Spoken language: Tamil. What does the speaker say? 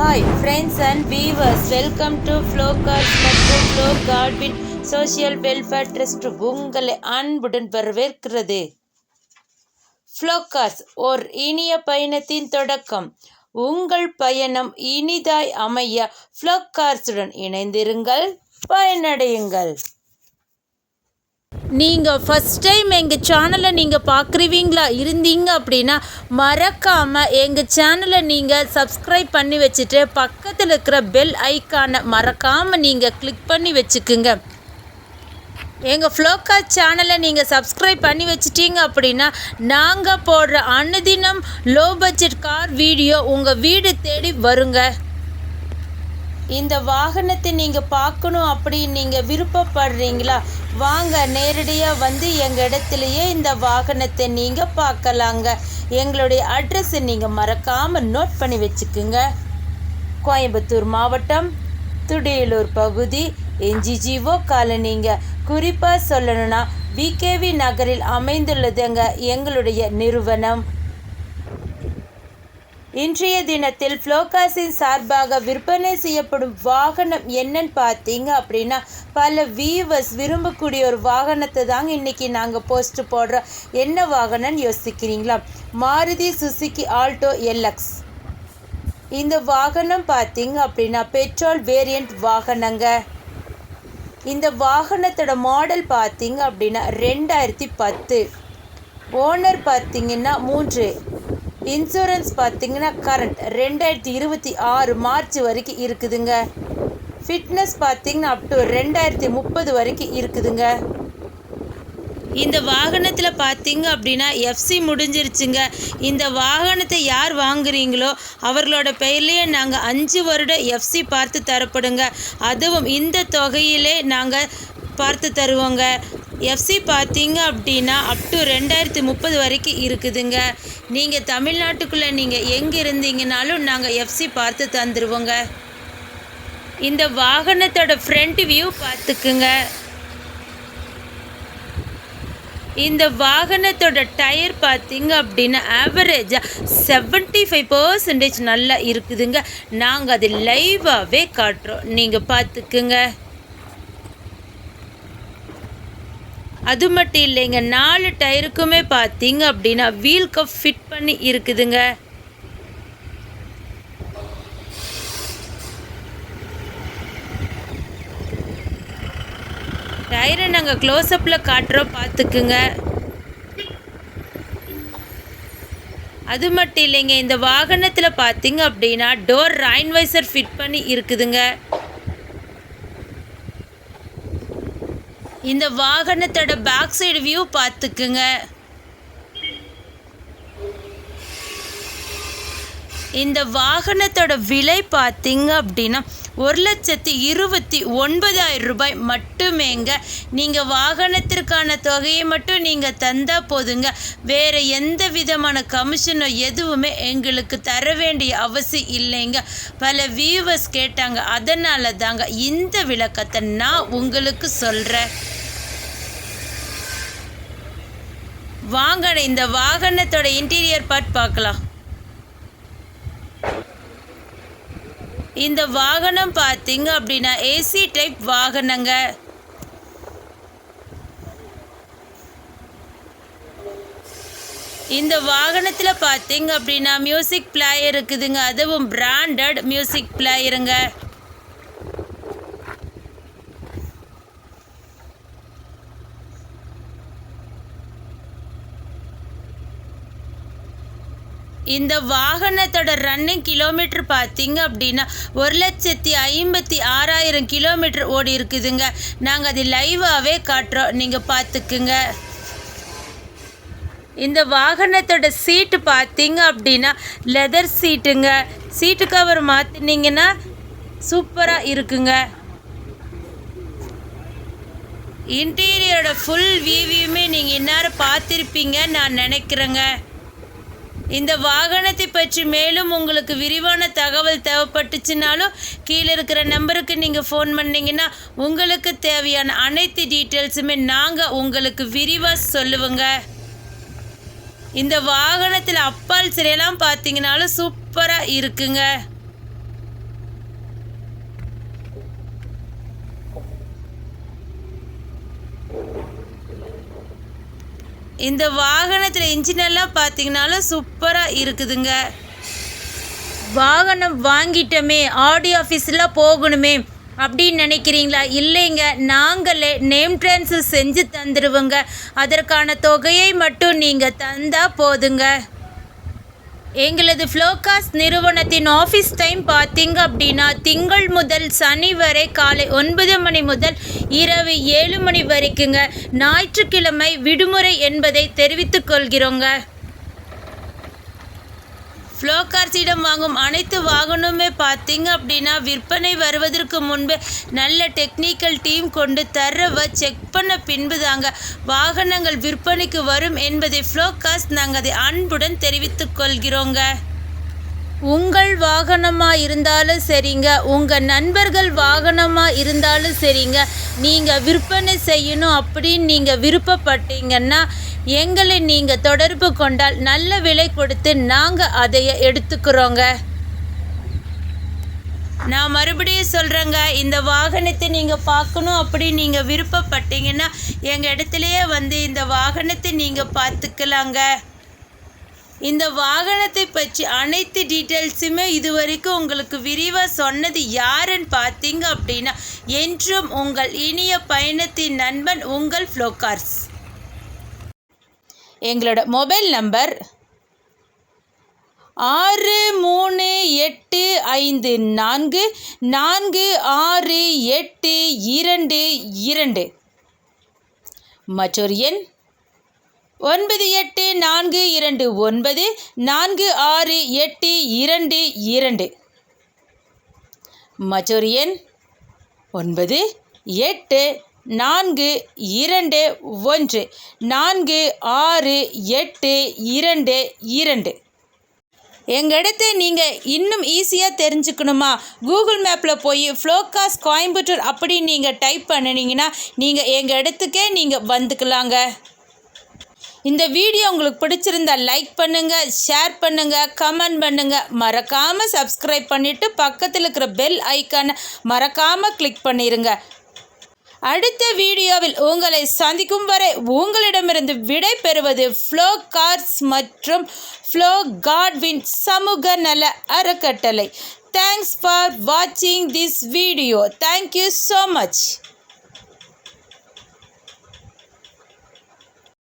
Hi friends and viewers, welcome to Flowcast மற்றும் Flow Godwin Social Welfare Trust உங்களை அன்புடன் வரவேற்கிறது. Flowcast ஓர் இனிய பயணத்தின் தொடக்கம். உங்கள் பயணம் இனிதாய் அமைய Flowcast-உடன் இணைந்திருங்கள், பயனடையுங்கள். நீங்கள் ஃபஸ்ட் டைம் எங்கள் சேனலை நீங்கள் பார்க்குறீங்களா இருந்தீங்க அப்படின்னா மறக்காமல் எங்கள் சேனலை நீங்கள் சப்ஸ்கிரைப் பண்ணி வச்சுட்டு பக்கத்தில் இருக்கிற பெல் ஐக்கானை மறக்காமல் நீங்கள் கிளிக் பண்ணி வச்சுக்குங்க. எங்கள் ஃப்ளோகாஸ்ட் சேனலை நீங்கள் சப்ஸ்கிரைப் பண்ணி வச்சிட்டீங்க அப்படின்னா நாங்கள் போடுற அனுதினம் லோ பட்ஜெட் கார் வீடியோ உங்கள் வீடு தேடி வருங்க. இந்த வாகனத்தை நீங்கள் பார்க்கணும் அப்படின்னு நீங்கள் விருப்பப்படுறீங்களா? வாங்க, நேரடியாக வந்து எங்கள் இடத்துலையே இந்த வாகனத்தை நீங்கள் பார்க்கலாங்க. எங்களுடைய அட்ரஸை நீங்கள் மறக்காமல் நோட் பண்ணி வச்சுக்குங்க. கோயம்புத்தூர் மாவட்டம், துடியலூர் பகுதி, என்ஜிஜிஓ காலனிங்க. குறிப்பாக சொல்லணும்னா விகேவி நகரில் அமைந்துள்ளதுங்க எங்களுடைய நிறுவனம். இன்றைய தினத்தில் ஃப்ளோகாஸ்டின் சார்பாக விற்பனை செய்யப்படும் வாகனம் என்னன்னு பார்த்தீங்க அப்படின்னா பல வியூவர்ஸ் விரும்பக்கூடிய ஒரு வாகனத்தை தாங்க இன்றைக்கி நாங்கள் போஸ்ட் போடுறோம். என்ன வாகனம்னு யோசிக்கிறீங்களா? Maruti Suzuki Alto LX. இந்த வாகனம் பார்த்தீங்க அப்படின்னா பெட்ரோல் வேரியண்ட் வாகனங்க. இந்த வாகனத்தோட மாடல் பார்த்தீங்க அப்படின்னா 2010. ஓனர் பார்த்தீங்கன்னா 3. இன்சூரன்ஸ் பார்த்தீங்கன்னா கரண்ட் 2026 மார்ச் வரைக்கும் இருக்குதுங்க. ஃபிட்னஸ் பார்த்தீங்கன்னா அப் டு 2030 வரைக்கும் இருக்குதுங்க. இந்த வாகனத்தில் பார்த்தீங்க அப்படின்னா எஃப்சி முடிஞ்சிருச்சுங்க. இந்த வாகனத்தை யார் வாங்குறீங்களோ அவர்களோட பெயர்லேயே நாங்கள் 5 வருட எஃப்சி பார்த்து தரப்படுங்க. அதுவும் இந்த தொகையிலே நாங்கள் பார்த்து தருவோங்க. எஃப்சி பார்த்தீங்க அப்படின்னா அப் டு 2030 வரைக்கும் இருக்குதுங்க. நீங்கள் தமிழ்நாட்டுக்குள்ளே நீங்கள் எங்கே இருந்தீங்கனாலும் நாங்கள் எஃப்சி பார்த்து தந்துடுவோங்க. இந்த வாகனத்தோட ஃப்ரண்ட் வியூ பார்த்துக்குங்க. இந்த வாகனத்தோட டயர் பார்த்தீங்க அப்படின்னா ஆவரேஜாக 75% நல்லா இருக்குதுங்க. நாங்கள் அது லைவாகவே காட்டுறோம், நீங்கள் பார்த்துக்குங்க. அது மட்டும் இல்லைங்க, 4 டயருக்குமே பார்த்தீங்க அப்படின்னா வீல் கப் ஃபிட் பண்ணி இருக்குதுங்க. டயரை நாங்கள் க்ளோஸ்அப்பில் காட்டுறோம், பார்த்துக்குங்க. அது மட்டும் இல்லைங்க, இந்த வாகனத்தில் பார்த்தீங்க அப்படின்னா டோர் ராயின்வைசர் ஃபிட் பண்ணி இருக்குதுங்க. இந்த வாகனத்தோட பேக் சைடு வியூ பார்த்துக்குங்க. இந்த வாகனத்தோட விலை பார்த்தீங்க அப்படின்னா 1,29,000 ரூபாய் மட்டுமேங்க. நீங்கள் வாகனத்திற்கான தொகையை மட்டும் நீங்கள் தந்தால் போதுங்க. வேறு எந்த விதமான கமிஷனோ எதுவுமே எங்களுக்கு தர வேண்டிய அவசியம் இல்லைங்க. பல வியூவர்ஸ் கேட்டாங்க, அதனால தாங்க இந்த விளக்கத்தை நான் உங்களுக்கு சொல்கிறேன். வாங்க, இந்த வாகனத்தோட இன்டீரியர் பார்ட் பார்க்கலாம். இந்த வாகனம் பார்த்தீங்க அப்படின்னா ஏசி டைப் வாகனங்க. இந்த வாகனத்தில் பார்த்தீங்க அப்படின்னா மியூசிக் பிளேயர் இருக்குதுங்க. அதுவும் பிராண்டட் மியூசிக் பிளேயருங்க. இந்த வாகனத்தோட ரன்னிங் கிலோமீட்டர் பார்த்தீங்க அப்படின்னா 1,56,000 கிலோமீட்டர் ஓடி இருக்குதுங்க. நாங்கள் அது லைவாகவே காட்டுறோம், நீங்கள் பார்த்துக்குங்க. இந்த வாகனத்தோட சீட்டு பார்த்தீங்க அப்படின்னா லெதர் சீட்டுங்க. சீட்டு கவர் மாற்றினீங்கன்னா சூப்பராக இருக்குங்க. இன்டீரியரோட ஃபுல் வியூவையுமே நீங்கள் இந்நேரம் பார்த்துருப்பீங்க நான் நினைக்கிறேங்க. இந்த வாகனத்தை பற்றி மேலும் உங்களுக்கு விரிவான தகவல் தேவைப்பட்டுச்சுனாலும் கீழே இருக்கிற நம்பருக்கு நீங்கள் ஃபோன் பண்ணிங்கன்னா உங்களுக்கு தேவையான அனைத்து டீட்டெயில்ஸுமே நாங்கள் உங்களுக்கு விரிவாக சொல்லுவோங்க. இந்த வாகனத்தில் அப்பால் சிறையெல்லாம் பார்த்தீங்கனாலும் சூப்பராக இருக்குங்க. இந்த வாகனத்தில் இன்ஜினெல்லாம் பார்த்தீங்கனாலும் சூப்பராக இருக்குதுங்க. வாகனம் வாங்கிட்டோமே, ஆடி ஆஃபீஸில் போகணுமே அப்படின்னு நினைக்கிறீங்களா? இல்லைங்க, நாங்களே நேம் ட்ரான்ஸ்ஃபர் செஞ்சு தந்துடுவோங்க. அதற்கான தொகையை மட்டும் நீங்கள் தந்தால் போதுங்க. எங்களது ஃப்ளோகாஸ் நிறுவனத்தின் ஆஃபீஸ் டைம் பார்த்தீங்க அப்படின்னா திங்கள் முதல் சனி வரை காலை 9 மணி முதல் இரவு 7 மணி வரைக்குங்க. ஞாயிற்றுக்கிழமை விடுமுறை என்பதை தெரிவித்துக் கொள்கிறோங்க. ஃப்ளோகார்ஸிடம் வாங்கும் அனைத்து வாகனமுமே பார்த்தீங்க அப்படின்னா விற்பனை வருவதற்கு முன்பே நல்ல டெக்னிக்கல் டீம் கொண்டு தரவை செக் பண்ண பின்பு தாங்க வாகனங்கள் விற்பனைக்கு வரும் என்பதை ஃப்ளோகார்ஸ் நாங்கள் அதை அன்புடன் தெரிவித்துக் கொள்கிறோங்க. உங்கள் வாகனமாக இருந்தாலும் சரிங்க, உங்கள் நண்பர்கள் வாகனமாக இருந்தாலும் சரிங்க, நீங்கள் விற்பனை செய்யணும் அப்படின்னு நீங்கள் விருப்பப்பட்டீங்கன்னா எங்களை நீங்கள் தொடர்பு கொண்டால் நல்ல விலை கொடுத்து நாங்கள் அதை எடுத்துக்கிறோங்க. நான் மறுபடியும் சொல்கிறேங்க, இந்த வாகனத்தை நீங்கள் பார்க்கணும் அப்படி நீங்கள் விருப்பப்பட்டீங்கன்னா எங்கள் இடத்துலையே வந்து இந்த வாகனத்தை நீங்கள் பார்த்துக்கலாங்க. இந்த வாகனத்தை பற்றி அனைத்து டீட்டெயில்ஸுமே இதுவரைக்கும் உங்களுக்கு விரிவாக சொன்னது யாருன்னு பார்த்தீங்க அப்படின்னா என்றும் உங்கள் இனிய பயணத்தின் நண்பன் உங்கள் ஃப்ளோகார்ஸ். எங்களோட மொபைல் நம்பர் 6345446822. மற்றொரு எண் 9842946822. மற்றொரு எண் 984221468222. எங்கள் இடத்தை நீங்கள் இன்னும் ஈஸியாக தெரிஞ்சுக்கணுமா? கூகுள் மேப்பில் போய் ஃப்ளோகாஸ் கோயம்புத்தூர் அப்படி நீங்கள் டைப் பண்ணினீங்கன்னா நீங்கள் எங்கள் இடத்துக்கே நீங்கள் வந்துக்கலாங்க. இந்த வீடியோ உங்களுக்கு பிடிச்சிருந்தா லைக் பண்ணுங்கள், ஷேர் பண்ணுங்கள், கமெண்ட் பண்ணுங்கள். மறக்காமல் சப்ஸ்கிரைப் பண்ணிவிட்டு பக்கத்தில் இருக்கிற பெல் ஐக்கானை மறக்காமல் கிளிக் பண்ணிடுங்க. அடுத்த வீடியோவில் உங்களை சந்திக்கும் வரை உங்களிடமிருந்து விடை பெறுவது ஃப்ளோகார்ஸ் மற்றும் ஃப்ளோகார்ட்வின் சமூக நல அறக்கட்டளை. தேங்க்ஸ் ஃபார் வாட்சிங் this video. Thank you so much.